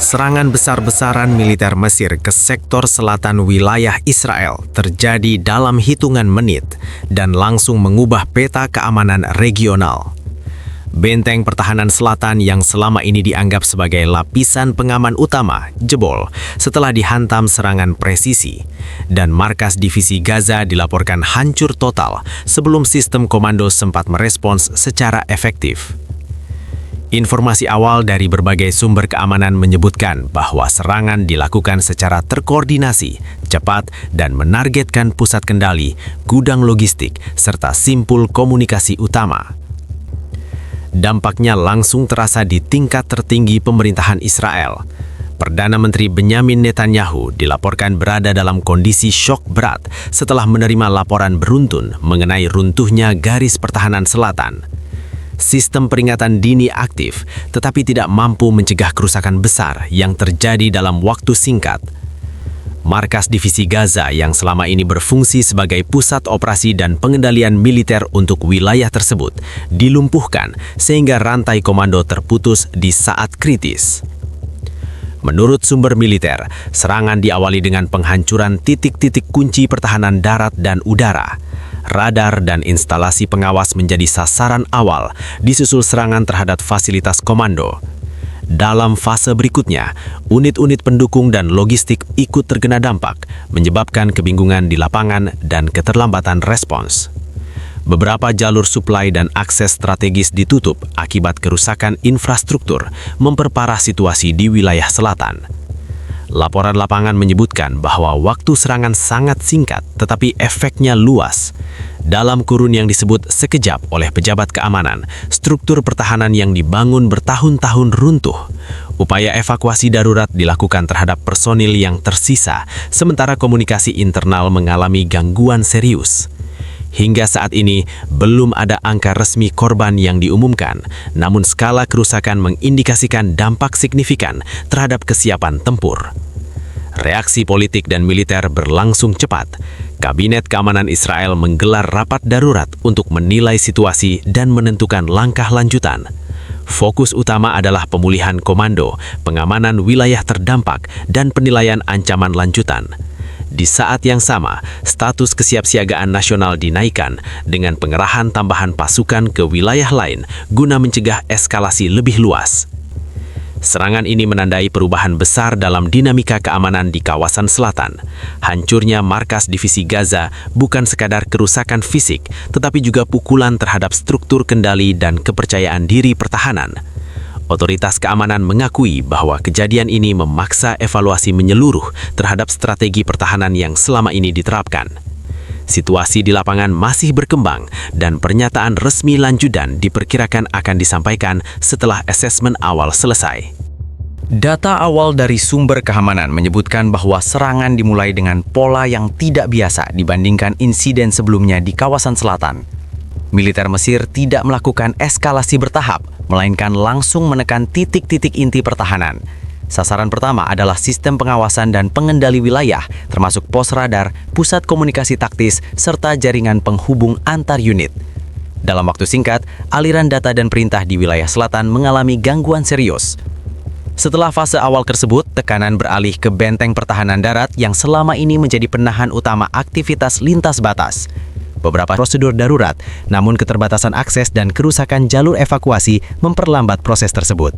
Serangan besar-besaran militer Mesir ke sektor selatan wilayah Israel terjadi dalam hitungan menit dan langsung mengubah peta keamanan regional. Benteng pertahanan selatan yang selama ini dianggap sebagai lapisan pengaman utama jebol setelah dihantam serangan presisi, dan markas divisi Gaza dilaporkan hancur total sebelum sistem komando sempat merespons secara efektif. Informasi awal dari berbagai sumber keamanan menyebutkan bahwa serangan dilakukan secara terkoordinasi, cepat, dan menargetkan pusat kendali, gudang logistik, serta simpul komunikasi utama. Dampaknya langsung terasa di tingkat tertinggi pemerintahan Israel. Perdana Menteri Benyamin Netanyahu dilaporkan berada dalam kondisi syok berat setelah menerima laporan beruntun mengenai runtuhnya garis pertahanan selatan. Sistem peringatan dini aktif, tetapi tidak mampu mencegah kerusakan besar yang terjadi dalam waktu singkat. Markas divisi Gaza yang selama ini berfungsi sebagai pusat operasi dan pengendalian militer untuk wilayah tersebut dilumpuhkan sehingga rantai komando terputus di saat kritis. Menurut sumber militer, serangan diawali dengan penghancuran titik-titik kunci pertahanan darat dan udara. Radar dan instalasi pengawas menjadi sasaran awal, disusul serangan terhadap fasilitas komando. Dalam fase berikutnya, unit-unit pendukung dan logistik ikut terkena dampak, menyebabkan kebingungan di lapangan dan keterlambatan respons. Beberapa jalur suplai dan akses strategis ditutup akibat kerusakan infrastruktur, memperparah situasi di wilayah selatan. Laporan lapangan menyebutkan bahwa waktu serangan sangat singkat, tetapi efeknya luas. Dalam kurun yang disebut sekejap oleh pejabat keamanan, struktur pertahanan yang dibangun bertahun-tahun runtuh. Upaya evakuasi darurat dilakukan terhadap personil yang tersisa, sementara komunikasi internal mengalami gangguan serius. Hingga saat ini, belum ada angka resmi korban yang diumumkan, namun skala kerusakan mengindikasikan dampak signifikan terhadap kesiapan tempur. Reaksi politik dan militer berlangsung cepat. Kabinet Keamanan Israel menggelar rapat darurat untuk menilai situasi dan menentukan langkah lanjutan. Fokus utama adalah pemulihan komando, pengamanan wilayah terdampak, dan penilaian ancaman lanjutan. Di saat yang sama, status kesiapsiagaan nasional dinaikkan dengan pengerahan tambahan pasukan ke wilayah lain guna mencegah eskalasi lebih luas. Serangan ini menandai perubahan besar dalam dinamika keamanan di kawasan selatan. Hancurnya markas divisi Gaza bukan sekadar kerusakan fisik, tetapi juga pukulan terhadap struktur kendali dan kepercayaan diri pertahanan. Otoritas keamanan mengakui bahwa kejadian ini memaksa evaluasi menyeluruh terhadap strategi pertahanan yang selama ini diterapkan. Situasi di lapangan masih berkembang dan pernyataan resmi lanjutan diperkirakan akan disampaikan setelah asesmen awal selesai. Data awal dari sumber keamanan menyebutkan bahwa serangan dimulai dengan pola yang tidak biasa dibandingkan insiden sebelumnya di kawasan selatan. Militer Mesir tidak melakukan eskalasi bertahap, melainkan langsung menekan titik-titik inti pertahanan. Sasaran pertama adalah sistem pengawasan dan pengendali wilayah, termasuk pos radar, pusat komunikasi taktis, serta jaringan penghubung antar unit. Dalam waktu singkat, aliran data dan perintah di wilayah selatan mengalami gangguan serius. Setelah fase awal tersebut, tekanan beralih ke benteng pertahanan darat yang selama ini menjadi penahan utama aktivitas lintas batas. Beberapa prosedur darurat, namun keterbatasan akses dan kerusakan jalur evakuasi memperlambat proses tersebut.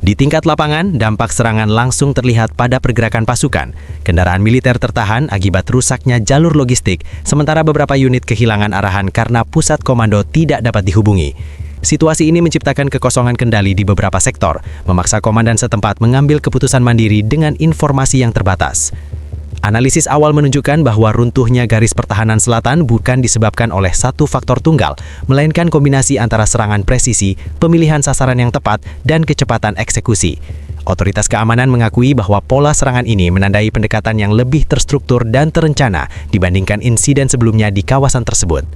Di tingkat lapangan, dampak serangan langsung terlihat pada pergerakan pasukan. Kendaraan militer tertahan akibat rusaknya jalur logistik, sementara beberapa unit kehilangan arahan karena pusat komando tidak dapat dihubungi. Situasi ini menciptakan kekosongan kendali di beberapa sektor, memaksa komandan setempat mengambil keputusan mandiri dengan informasi yang terbatas. Analisis awal menunjukkan bahwa runtuhnya garis pertahanan selatan bukan disebabkan oleh satu faktor tunggal, melainkan kombinasi antara serangan presisi, pemilihan sasaran yang tepat, dan kecepatan eksekusi. Otoritas keamanan mengakui bahwa pola serangan ini menandai pendekatan yang lebih terstruktur dan terencana dibandingkan insiden sebelumnya di kawasan tersebut.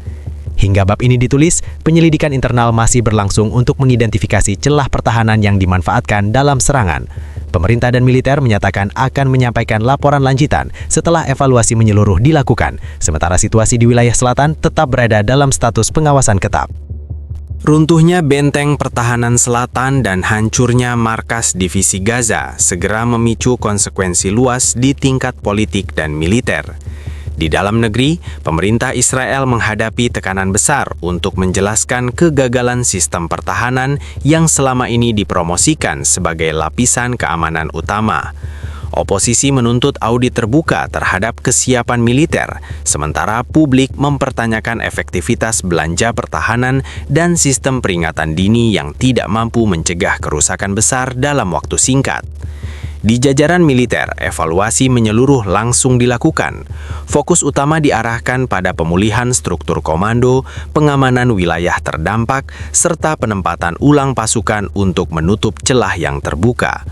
Hingga bab ini ditulis, penyelidikan internal masih berlangsung untuk mengidentifikasi celah pertahanan yang dimanfaatkan dalam serangan. Pemerintah dan militer menyatakan akan menyampaikan laporan lanjutan setelah evaluasi menyeluruh dilakukan, sementara situasi di wilayah selatan tetap berada dalam status pengawasan ketat. Runtuhnya benteng pertahanan selatan dan hancurnya markas divisi Gaza segera memicu konsekuensi luas di tingkat politik dan militer. Di dalam negeri, pemerintah Israel menghadapi tekanan besar untuk menjelaskan kegagalan sistem pertahanan yang selama ini dipromosikan sebagai lapisan keamanan utama. Oposisi menuntut audit terbuka terhadap kesiapan militer, sementara publik mempertanyakan efektivitas belanja pertahanan dan sistem peringatan dini yang tidak mampu mencegah kerusakan besar dalam waktu singkat. Di jajaran militer, evaluasi menyeluruh langsung dilakukan. Fokus utama diarahkan pada pemulihan struktur komando, pengamanan wilayah terdampak, serta penempatan ulang pasukan untuk menutup celah yang terbuka.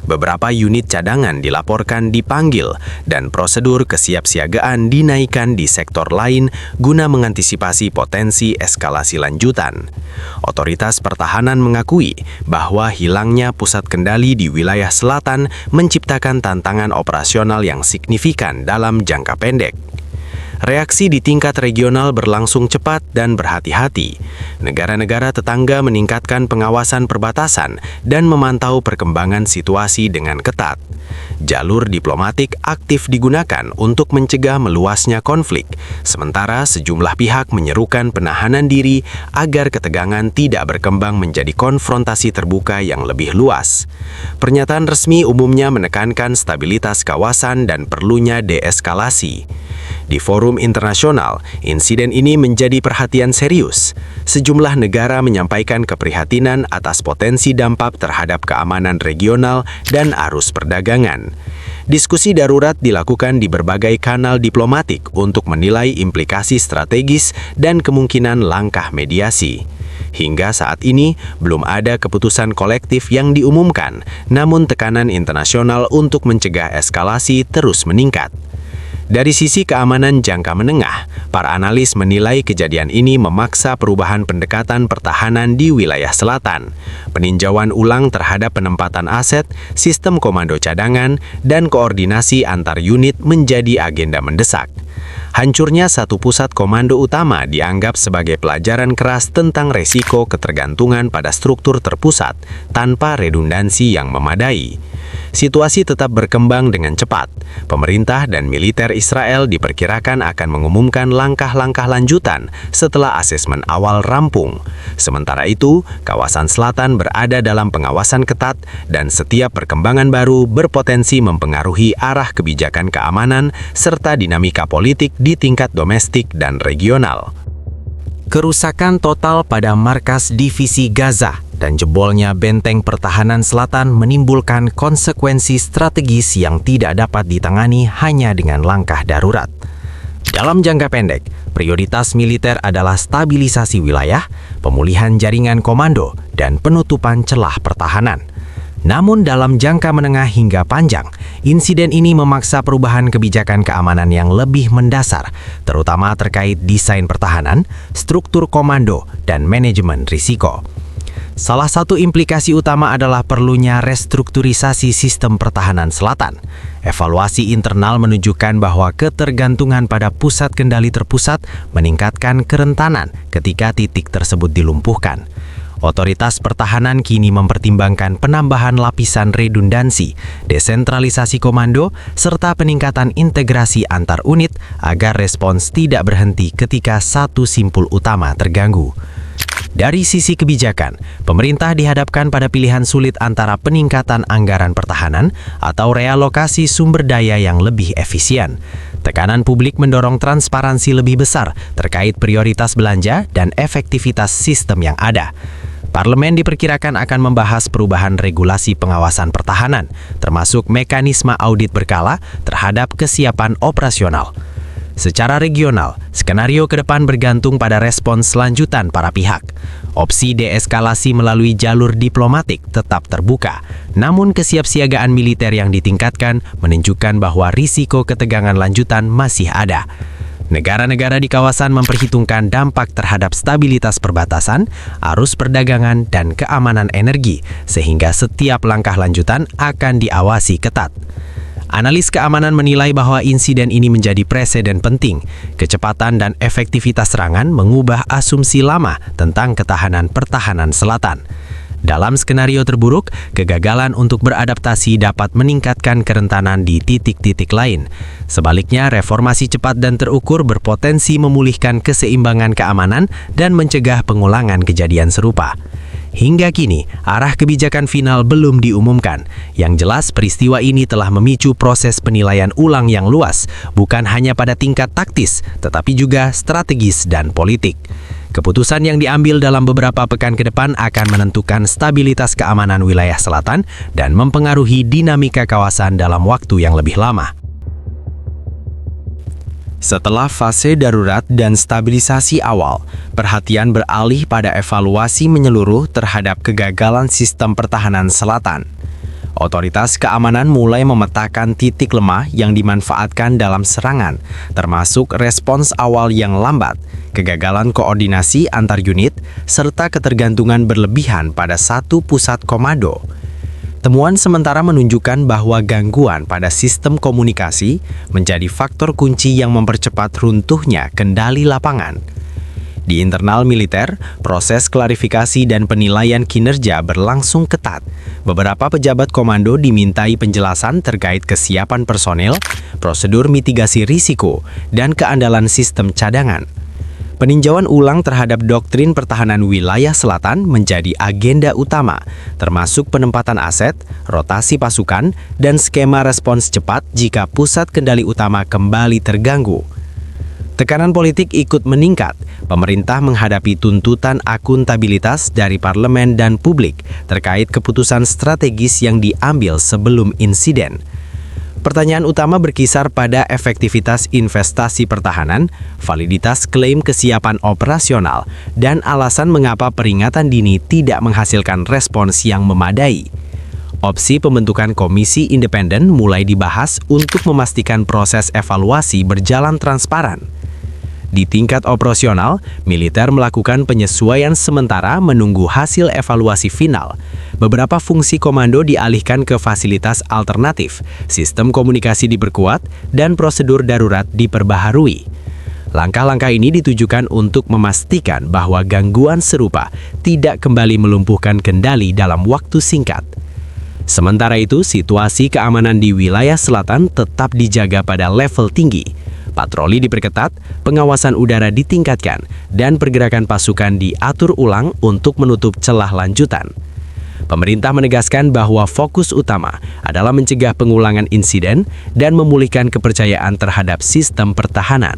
Beberapa unit cadangan dilaporkan dipanggil dan prosedur kesiapsiagaan dinaikkan di sektor lain guna mengantisipasi potensi eskalasi lanjutan. Otoritas pertahanan mengakui bahwa hilangnya pusat kendali di wilayah selatan menciptakan tantangan operasional yang signifikan dalam jangka pendek. Reaksi di tingkat regional berlangsung cepat dan berhati-hati. Negara-negara tetangga meningkatkan pengawasan perbatasan dan memantau perkembangan situasi dengan ketat. Jalur diplomatik aktif digunakan untuk mencegah meluasnya konflik, sementara sejumlah pihak menyerukan penahanan diri agar ketegangan tidak berkembang menjadi konfrontasi terbuka yang lebih luas. Pernyataan resmi umumnya menekankan stabilitas kawasan dan perlunya deeskalasi. Di forum internasional, insiden ini menjadi perhatian serius. Sejumlah negara menyampaikan keprihatinan atas potensi dampak terhadap keamanan regional dan arus perdagangan. Diskusi darurat dilakukan di berbagai kanal diplomatik untuk menilai implikasi strategis dan kemungkinan langkah mediasi. Hingga saat ini, belum ada keputusan kolektif yang diumumkan, namun tekanan internasional untuk mencegah eskalasi terus meningkat. Dari sisi keamanan jangka menengah, para analis menilai kejadian ini memaksa perubahan pendekatan pertahanan di wilayah selatan. Peninjauan ulang terhadap penempatan aset, sistem komando cadangan, dan koordinasi antar unit menjadi agenda mendesak. Hancurnya satu pusat komando utama dianggap sebagai pelajaran keras tentang resiko ketergantungan pada struktur terpusat tanpa redundansi yang memadai. Situasi tetap berkembang dengan cepat. Pemerintah dan militer Israel diperkirakan akan mengumumkan langkah-langkah lanjutan setelah asesmen awal rampung. Sementara itu, kawasan selatan berada dalam pengawasan ketat dan setiap perkembangan baru berpotensi mempengaruhi arah kebijakan keamanan serta dinamika politik di tingkat domestik dan regional. Kerusakan total pada markas divisi Gaza dan jebolnya benteng pertahanan selatan menimbulkan konsekuensi strategis yang tidak dapat ditangani hanya dengan langkah darurat. Dalam jangka pendek, prioritas militer adalah stabilisasi wilayah, pemulihan jaringan komando, dan penutupan celah pertahanan. Namun dalam jangka menengah hingga panjang, insiden ini memaksa perubahan kebijakan keamanan yang lebih mendasar, terutama terkait desain pertahanan, struktur komando, dan manajemen risiko. Salah satu implikasi utama adalah perlunya restrukturisasi sistem pertahanan selatan. Evaluasi internal menunjukkan bahwa ketergantungan pada pusat kendali terpusat meningkatkan kerentanan ketika titik tersebut dilumpuhkan. Otoritas pertahanan kini mempertimbangkan penambahan lapisan redundansi, desentralisasi komando, serta peningkatan integrasi antar unit agar respons tidak berhenti ketika satu simpul utama terganggu. Dari sisi kebijakan, pemerintah dihadapkan pada pilihan sulit antara peningkatan anggaran pertahanan atau realokasi sumber daya yang lebih efisien. Tekanan publik mendorong transparansi lebih besar terkait prioritas belanja dan efektivitas sistem yang ada. Parlemen diperkirakan akan membahas perubahan regulasi pengawasan pertahanan, termasuk mekanisme audit berkala terhadap kesiapan operasional. Secara regional, skenario ke depan bergantung pada respons lanjutan para pihak. Opsi deeskalasi melalui jalur diplomatik tetap terbuka, namun kesiapsiagaan militer yang ditingkatkan menunjukkan bahwa risiko ketegangan lanjutan masih ada. Negara-negara di kawasan memperhitungkan dampak terhadap stabilitas perbatasan, arus perdagangan, dan keamanan energi, sehingga setiap langkah lanjutan akan diawasi ketat. Analis keamanan menilai bahwa insiden ini menjadi preseden penting. Kecepatan dan efektivitas serangan mengubah asumsi lama tentang ketahanan pertahanan selatan. Dalam skenario terburuk, kegagalan untuk beradaptasi dapat meningkatkan kerentanan di titik-titik lain. Sebaliknya, reformasi cepat dan terukur berpotensi memulihkan keseimbangan keamanan dan mencegah pengulangan kejadian serupa. Hingga kini, arah kebijakan final belum diumumkan. Yang jelas, peristiwa ini telah memicu proses penilaian ulang yang luas, bukan hanya pada tingkat taktis, tetapi juga strategis dan politik. Keputusan yang diambil dalam beberapa pekan ke depan akan menentukan stabilitas keamanan wilayah selatan dan mempengaruhi dinamika kawasan dalam waktu yang lebih lama. Setelah fase darurat dan stabilisasi awal, perhatian beralih pada evaluasi menyeluruh terhadap kegagalan sistem pertahanan selatan. Otoritas keamanan mulai memetakan titik lemah yang dimanfaatkan dalam serangan, termasuk respons awal yang lambat, kegagalan koordinasi antar unit, serta ketergantungan berlebihan pada satu pusat komando. Temuan sementara menunjukkan bahwa gangguan pada sistem komunikasi menjadi faktor kunci yang mempercepat runtuhnya kendali lapangan. Di internal militer, proses klarifikasi dan penilaian kinerja berlangsung ketat. Beberapa pejabat komando dimintai penjelasan terkait kesiapan personel, prosedur mitigasi risiko, dan keandalan sistem cadangan. Peninjauan ulang terhadap doktrin pertahanan wilayah selatan menjadi agenda utama, termasuk penempatan aset, rotasi pasukan, dan skema respons cepat jika pusat kendali utama kembali terganggu. Tekanan politik ikut meningkat. Pemerintah menghadapi tuntutan akuntabilitas dari parlemen dan publik terkait keputusan strategis yang diambil sebelum insiden. Pertanyaan utama berkisar pada efektivitas investasi pertahanan, validitas klaim kesiapan operasional, dan alasan mengapa peringatan dini tidak menghasilkan respons yang memadai. Opsi pembentukan komisi independen mulai dibahas untuk memastikan proses evaluasi berjalan transparan. Di tingkat operasional, militer melakukan penyesuaian sementara menunggu hasil evaluasi final. Beberapa fungsi komando dialihkan ke fasilitas alternatif, sistem komunikasi diperkuat, dan prosedur darurat diperbaharui. Langkah-langkah ini ditujukan untuk memastikan bahwa gangguan serupa tidak kembali melumpuhkan kendali dalam waktu singkat. Sementara itu, situasi keamanan di wilayah selatan tetap dijaga pada level tinggi. Patroli diperketat, pengawasan udara ditingkatkan, dan pergerakan pasukan diatur ulang untuk menutup celah lanjutan. Pemerintah menegaskan bahwa fokus utama adalah mencegah pengulangan insiden dan memulihkan kepercayaan terhadap sistem pertahanan.